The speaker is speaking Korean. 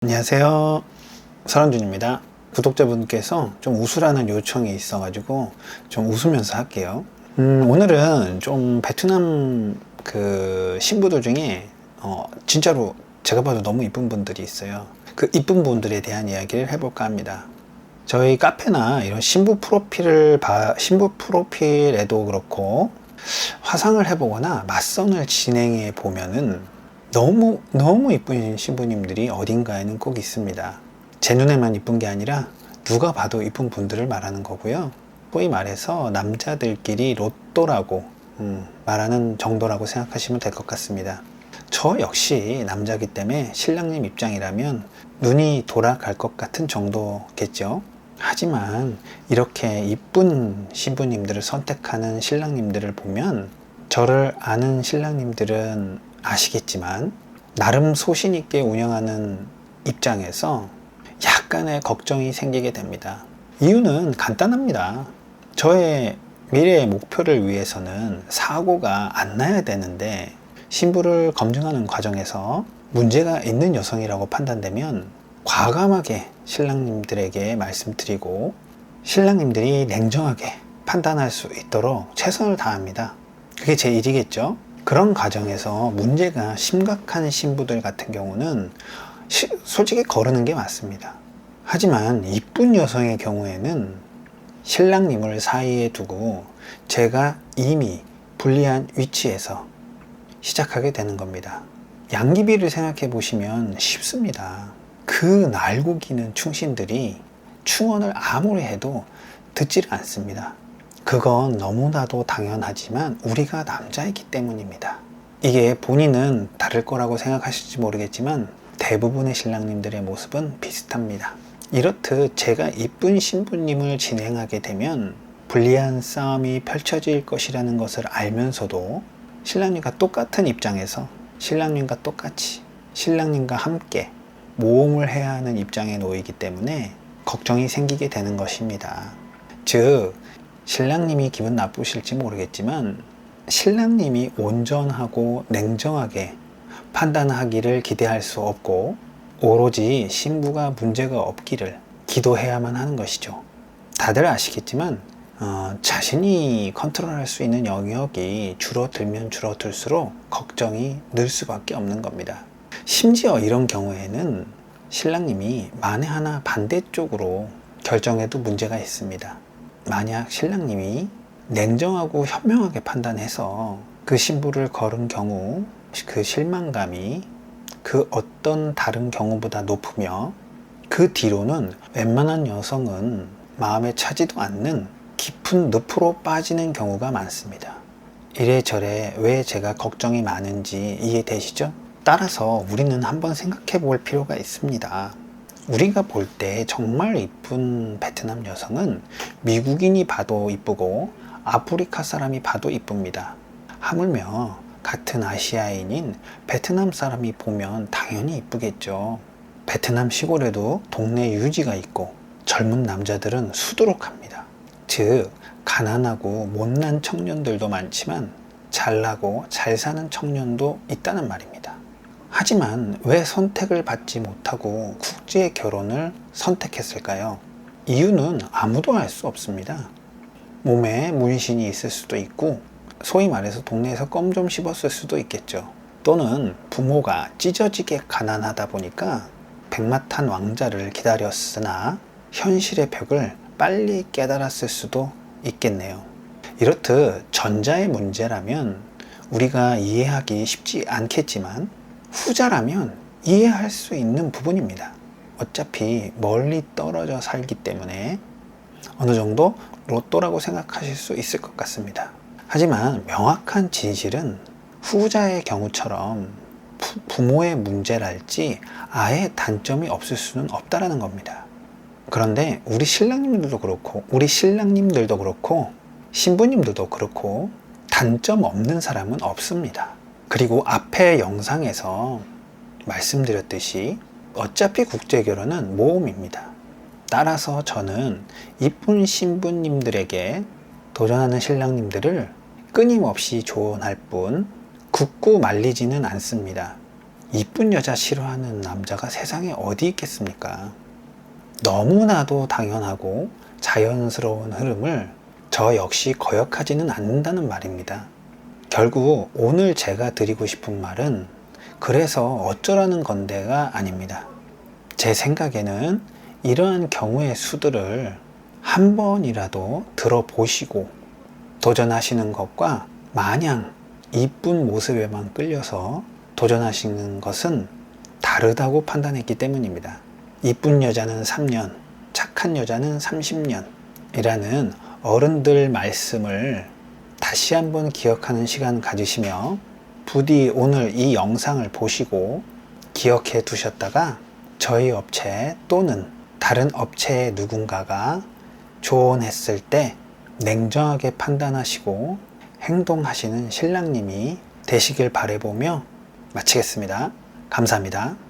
안녕하세요. 설원준입니다. 구독자분께서 좀 웃으라는 요청이 있어가지고 좀 웃으면서 할게요. 오늘은 좀 베트남 신부들 중에 진짜로 제가 봐도 너무 이쁜 분들이 있어요. 그 이쁜 분들에 대한 이야기를 해볼까 합니다. 저희 카페나 이런 신부 프로필에도 그렇고 화상을 해보거나 맞선을 진행해 보면은 너무 이쁜 신부님들이 어딘가에는 꼭 있습니다. 제 눈에만 이쁜 게 아니라 누가 봐도 이쁜 분들을 말하는 거고요. 소위 말해서 남자들끼리 로또라고 말하는 정도라고 생각하시면 될 것 같습니다. 저 역시 남자기 때문에 신랑님 입장이라면 눈이 돌아갈 것 같은 정도겠죠. 하지만 이렇게 이쁜 신부님들을 선택하는 신랑님들을 보면, 저를 아는 신랑님들은 아시겠지만 나름 소신 있게 운영하는 입장에서 약간의 걱정이 생기게 됩니다. 이유는 간단합니다. 저의 미래의 목표를 위해서는 사고가 안 나야 되는데, 신부를 검증하는 과정에서 문제가 있는 여성이라고 판단되면 과감하게 신랑님들에게 말씀드리고, 신랑님들이 냉정하게 판단할 수 있도록 최선을 다합니다. 그게 제 일이겠죠. 그런 과정에서 문제가 심각한 신부들 같은 경우는 솔직히 거르는 게 맞습니다. 하지만 이쁜 여성의 경우에는 신랑님을 사이에 두고 제가 이미 불리한 위치에서 시작하게 되는 겁니다. 양귀비를 생각해 보시면 쉽습니다. 그 날고기는 충신들이 충언을 아무리 해도 듣지를 않습니다. 그건 너무나도 당연하지만 우리가 남자이기 때문입니다. 이게 본인은 다를 거라고 생각하실지 모르겠지만 대부분의 신랑님들의 모습은 비슷합니다. 이렇듯 제가 이쁜 신부님을 진행하게 되면 불리한 싸움이 펼쳐질 것이라는 것을 알면서도 신랑님과 똑같은 입장에서 신랑님과 똑같이 신랑님과 함께 모험을 해야 하는 입장에 놓이기 때문에 걱정이 생기게 되는 것입니다. 즉, 신랑님이 기분 나쁘실지 모르겠지만 신랑님이 온전하고 냉정하게 판단하기를 기대할 수 없고, 오로지 신부가 문제가 없기를 기도해야만 하는 것이죠. 다들 아시겠지만 자신이 컨트롤할 수 있는 영역이 줄어들면 줄어들수록 걱정이 늘 수밖에 없는 겁니다. 심지어 이런 경우에는 신랑님이 만에 하나 반대쪽으로 결정해도 문제가 있습니다. 만약 신랑님이 냉정하고 현명하게 판단해서 그 신부를 거른 경우, 그 실망감이 그 어떤 다른 경우보다 높으며, 그 뒤로는 웬만한 여성은 마음에 차지도 않는 깊은 늪으로 빠지는 경우가 많습니다. 이래저래 왜 제가 걱정이 많은지 이해되시죠? 따라서 우리는 한번 생각해 볼 필요가 있습니다. 우리가 볼 때 정말 이쁜 베트남 여성은 미국인이 봐도 이쁘고 아프리카 사람이 봐도 이쁩니다. 하물며 같은 아시아인인 베트남 사람이 보면 당연히 이쁘겠죠. 베트남 시골에도 동네 유지가 있고 젊은 남자들은 수두룩합니다. 즉, 가난하고 못난 청년들도 많지만 잘나고 잘 사는 청년도 있다는 말입니다. 하지만 왜 선택을 받지 못하고 국제 결혼을 선택했을까요? 이유는 아무도 알 수 없습니다. 몸에 문신이 있을 수도 있고, 소위 말해서 동네에서 껌 좀 씹었을 수도 있겠죠. 또는 부모가 찢어지게 가난하다 보니까 백마탄 왕자를 기다렸으나 현실의 벽을 빨리 깨달았을 수도 있겠네요. 이렇듯 전자의 문제라면 우리가 이해하기 쉽지 않겠지만, 후자라면 이해할 수 있는 부분입니다. 어차피 멀리 떨어져 살기 때문에 어느 정도 로또라고 생각하실 수 있을 것 같습니다. 하지만 명확한 진실은 후자의 경우처럼 부모의 문제랄지 아예 단점이 없을 수는 없다라는 겁니다. 그런데 우리 신랑님들도 그렇고 신부님들도 그렇고 단점 없는 사람은 없습니다. 그리고 앞의 영상에서 말씀드렸듯이 어차피 국제결혼은 모험입니다. 따라서 저는 이쁜 신부님들에게 도전하는 신랑님들을 끊임없이 조언할 뿐 굳고 말리지는 않습니다. 이쁜 여자 싫어하는 남자가 세상에 어디 있겠습니까? 너무나도 당연하고 자연스러운 흐름을 저 역시 거역하지는 않는다는 말입니다. 결국 오늘 제가 드리고 싶은 말은 그래서 어쩌라는 건데가 아닙니다. 제 생각에는 이러한 경우의 수들을 한 번이라도 들어보시고 도전하시는 것과 마냥 이쁜 모습에만 끌려서 도전하시는 것은 다르다고 판단했기 때문입니다. 이쁜 여자는 3년, 착한 여자는 30년 이라는 어른들 말씀을 다시 한번 기억하는 시간 가지시며 부디 오늘 이 영상을 보시고 기억해 두셨다가 저희 업체 또는 다른 업체의 누군가가 조언했을 때 냉정하게 판단하시고 행동하시는 신랑님이 되시길 바라보며 마치겠습니다. 감사합니다.